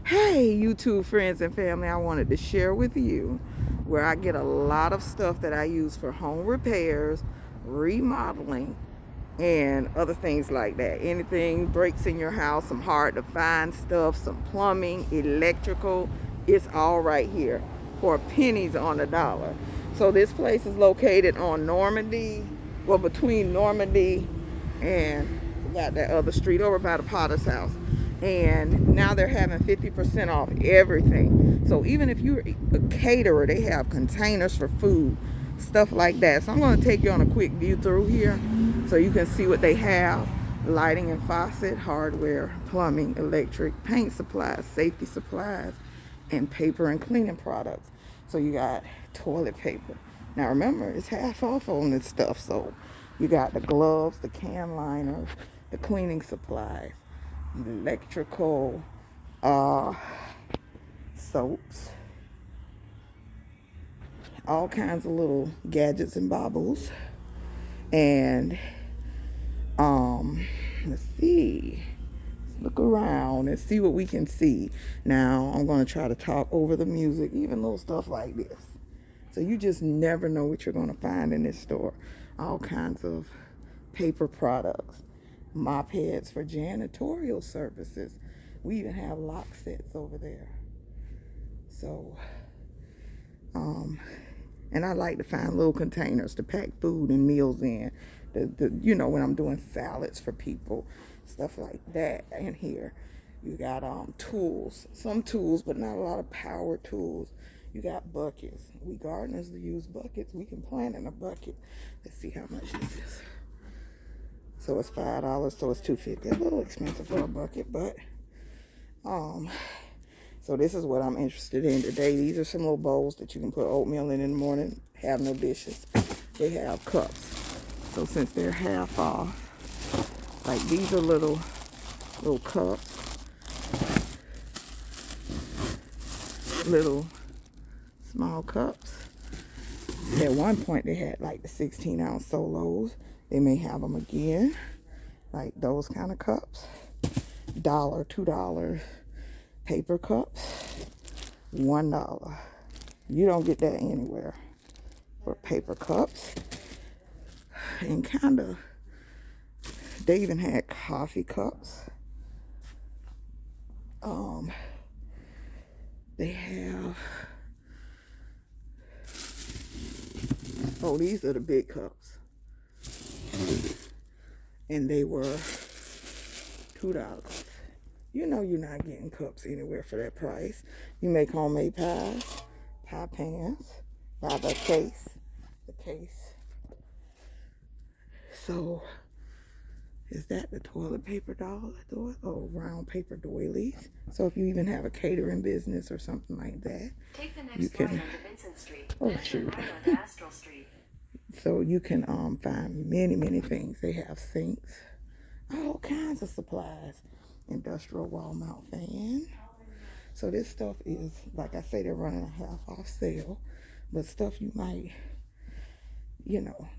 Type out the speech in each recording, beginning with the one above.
Hey, YouTube friends and family, I wanted to share with you where I get a lot of stuff that I use for home repairs, remodeling, and other things like that. Anything breaks in your house, some hard to find stuff, some plumbing, electrical, it's all right here for pennies on the dollar. So this place is located on Normandy, well, between Normandy and got that other street over by the Potter's house. And now they're having 50% off everything. So even if you're a caterer, they have containers for food, stuff like that. So I'm going to take you on a quick view through here so you can see what they have. Lighting and faucet, hardware, plumbing, electric, paint supplies, safety supplies, and paper and cleaning products. So you got toilet paper. Now remember, it's half off on this stuff. So you got the gloves, the can liners, the cleaning supplies, electrical, soaps, all kinds of little gadgets and baubles. And let's see. Let's look around and see what we can see. Now I'm going to try to talk over the music, even little stuff like this. So you just never know what you're going to find in this store. All kinds of paper products, mop heads for janitorial services. We even have lock sets over there. So, and I like to find little containers to pack food and meals in. When I'm doing salads for people, stuff like that in here. You got tools, some tools, but not a lot of power tools. You got buckets. We gardeners use buckets. We can plant in a bucket. Let's see how much this is. So it's $5, so it's $2.50. A little expensive for a bucket, but so this is what I'm interested in today. These are some little bowls that you can put oatmeal in the morning. Have no dishes. They have cups. So since they're half off, like these are little cups, little small cups. At one point they had like the 16-ounce solos. They may have them again, like those kind of cups. $1, $2 paper cups, $1. You don't get that anywhere for paper cups. And they even had coffee cups. They have, these are the big cups. And they were $2. You know you're not getting cups anywhere for that price. You make homemade pies, pie pans, by the case. So, is that the toilet paper dollar? Oh, round paper doilies. So if you even have a catering business or something like that, take the next you can. right onto Vincent Street. Oh shoot. Right onto Astral Street. So you can find many things. They have sinks, all kinds of supplies. Industrial wall mount fan. So this stuff is, like I say, they're running a half off sale, but stuff you might,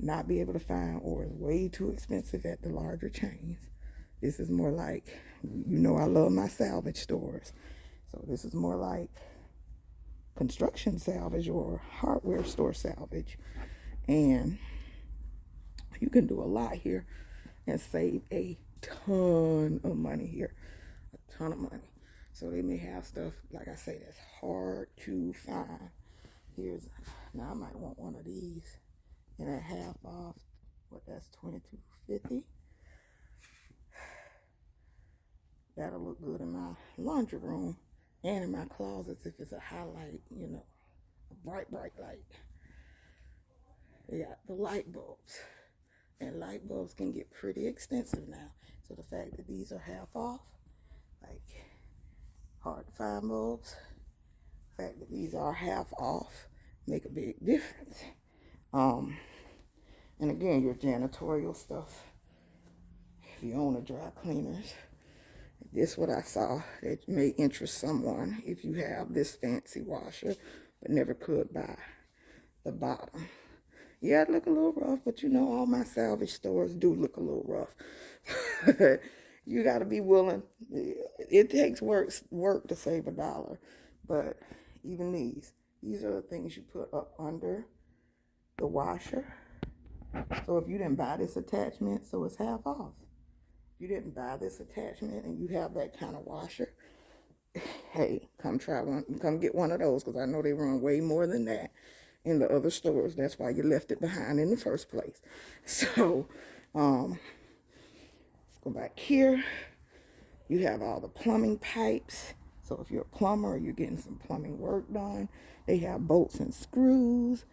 not be able to find or is way too expensive at the larger chains. This is more like, I love my salvage stores. So this is more like construction salvage or hardware store salvage. And you can do a lot here and save a ton of money here. A ton of money. So they may have stuff, like I say, that's hard to find. Now I might want one of these. And at half off, that's $22.50. That'll look good in my laundry room and in my closets if it's a highlight, a bright light. They got the light bulbs. And light bulbs can get pretty expensive now. So the fact that these are half off, like hard to find bulbs, the fact that these are half off make a big difference. And again, your janitorial stuff. If you own a dry cleaners, this is what I saw that may interest someone if you have this fancy washer but never could buy the bottom. Yeah, it look a little rough, but all my salvage stores do look a little rough. You got to be willing. It takes work to save $1, but even these are the things you put up under the washer. So if you didn't buy this attachment, so it's half off. If you didn't buy this attachment and you have that kind of washer, hey, come try one. Come get one of those, because I know they run way more than that in the other stores. That's why you left it behind in the first place. So, let's go back here. You have all the plumbing pipes. So if you're a plumber or you're getting some plumbing work done, they have bolts and screws.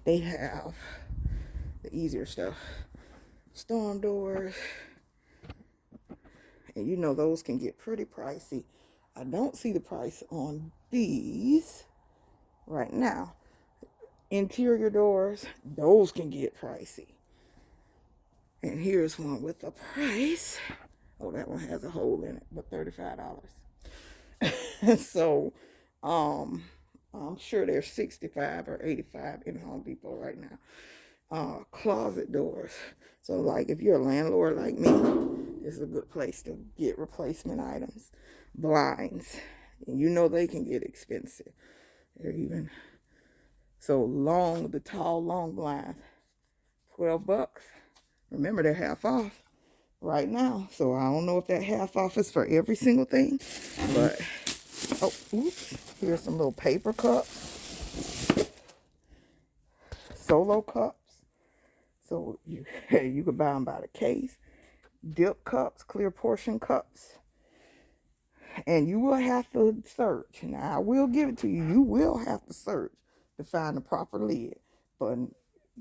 They have the easier stuff, storm doors. And you know those can get pretty pricey. I don't see the price on these right now. Interior doors, those can get pricey. And here's one with a price. Oh, that one has a hole in it, but $35. So, I'm sure they're $65 or $85 in Home Depot right now. Closet doors. So, like, if you're a landlord like me, this is a good place to get replacement items. Blinds. And you know they can get expensive. They're even so long, the tall, long blinds, $12. Remember, they're half off right now. So I don't know if that half off is for every single thing, but oh, oops, here's some little paper cups, solo cups. So you could buy them by the case. Dip cups, clear portion cups. And you will have to search. Now, I will give it to you. You will have to search to find the proper lid. But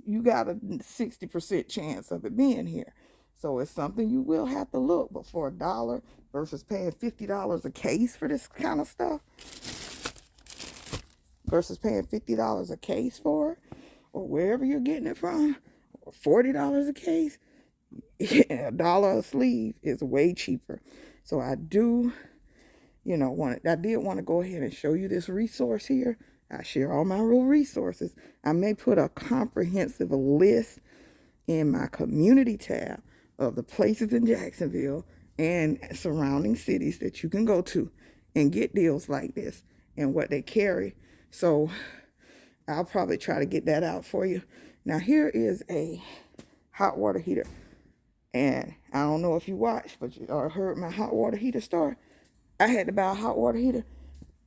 you got a 60% chance of it being here. So it's something you will have to look. But for $1 versus paying $50 a case for this kind of stuff, versus paying $50 a case for it, or wherever you're getting it from, or $40 a case, $1 a sleeve is way cheaper. So I do, I did want to go ahead and show you this resource here. I share all my real resources. I may put a comprehensive list in my community tab of the places in Jacksonville and surrounding cities that you can go to and get deals like this and what they carry. So I'll probably try to get that out for you. Now here is a hot water heater. And I don't know if you watched, but you heard my hot water heater story. I had to buy a hot water heater,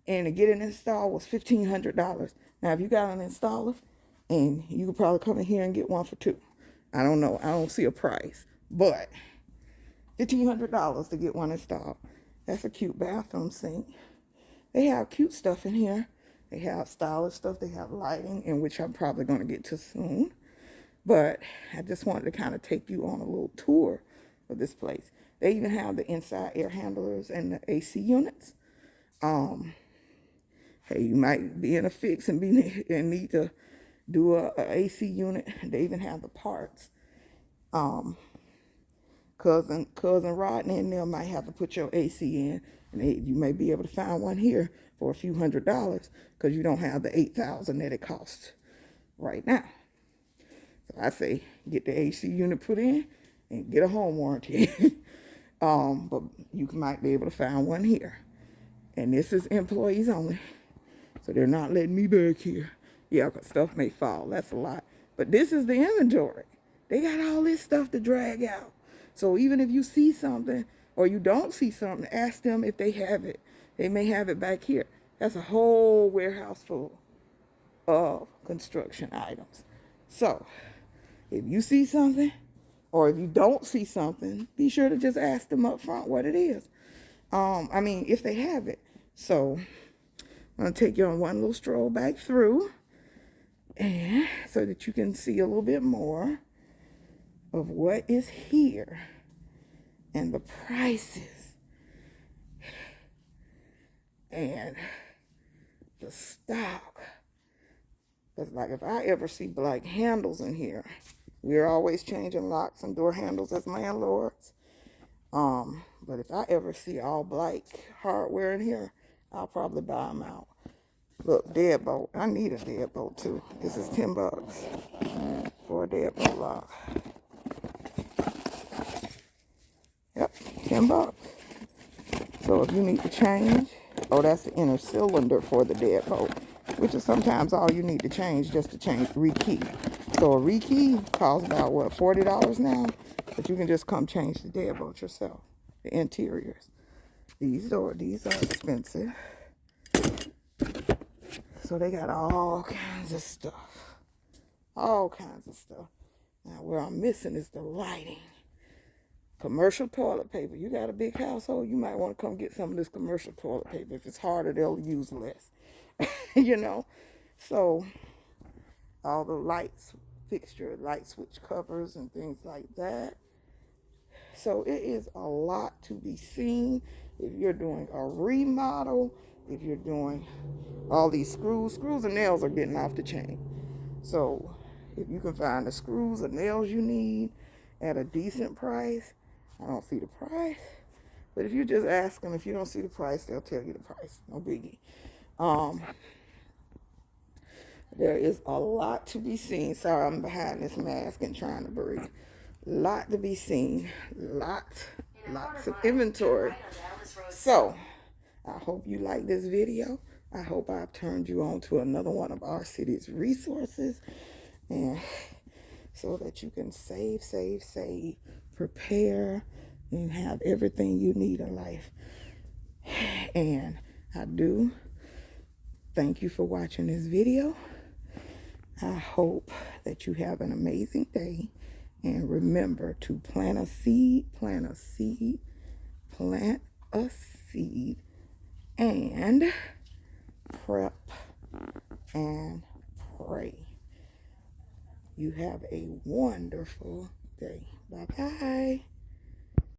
and to get it installed was $1,500. Now, if you got an installer, and you could probably come in here and get one for $2. I don't know. I don't see a price, but $1,500 to get one installed. That's a cute bathroom sink. They have cute stuff in here. They have stylish stuff. They have lighting, in which I'm probably going to get to soon. But I just wanted to kind of take you on a little tour of this place. They even have the inside air handlers and the AC units. Hey, you might be in a fix and need to do a AC unit. They even have the parts. Cousin Rodney and them might have to put your AC in, and you may be able to find one here for a few $100s because you don't have the $8,000 that it costs right now. So I say get the AC unit put in and get a home warranty. But you might be able to find one here. And this is employees only. So they're not letting me back here. Yeah, because stuff may fall. That's a lot. But this is the inventory. They got all this stuff to drag out. So even if you see something or you don't see something, ask them if they have it. They may have it back here. That's a whole warehouse full of construction items. So if you see something, or if you don't see something, be sure to just ask them up front what it is. If they have it. So I'm going to take you on one little stroll back through, and so that you can see a little bit more of what is here and the prices and the stock. Because like if I ever see black handles in here, we're always changing locks and door handles as landlords. But if I ever see all black hardware in here, I'll probably buy them out. Look, deadbolt. I need a deadbolt too. This is $10 for a deadbolt lock. Yep, $10. So if you need to change, oh, that's the inner cylinder for the deadbolt, which is sometimes all you need to change just to change rekey. So a rekey costs about, what, $40 now? But you can just come change the deadbolt yourself, the interiors. These are expensive. So they got all kinds of stuff. All kinds of stuff. Now where I'm missing is the lighting. Commercial toilet paper. You got a big household, you might want to come get some of this commercial toilet paper. If it's harder, they'll use less. You know? So all the lights, fixture, light switch covers and things like that. So it is a lot to be seen. If you're doing a remodel, if you're doing all these screws and nails are getting off the chain. So if you can find the screws or nails you need at a decent price, I don't see the price, but if you just ask them, if you don't see the price, they'll tell you the price. No biggie. There is a lot to be seen. Sorry, I'm behind this mask and trying to breathe. Lot to be seen. Lots of inventory. So, I hope you like this video. I hope I've turned you on to another one of our city's resources, and so that you can save, prepare, and have everything you need in life. And I do thank you for watching this video. I hope that you have an amazing day. And remember to plant a seed, and prep and pray. You have a wonderful day. Bye-bye.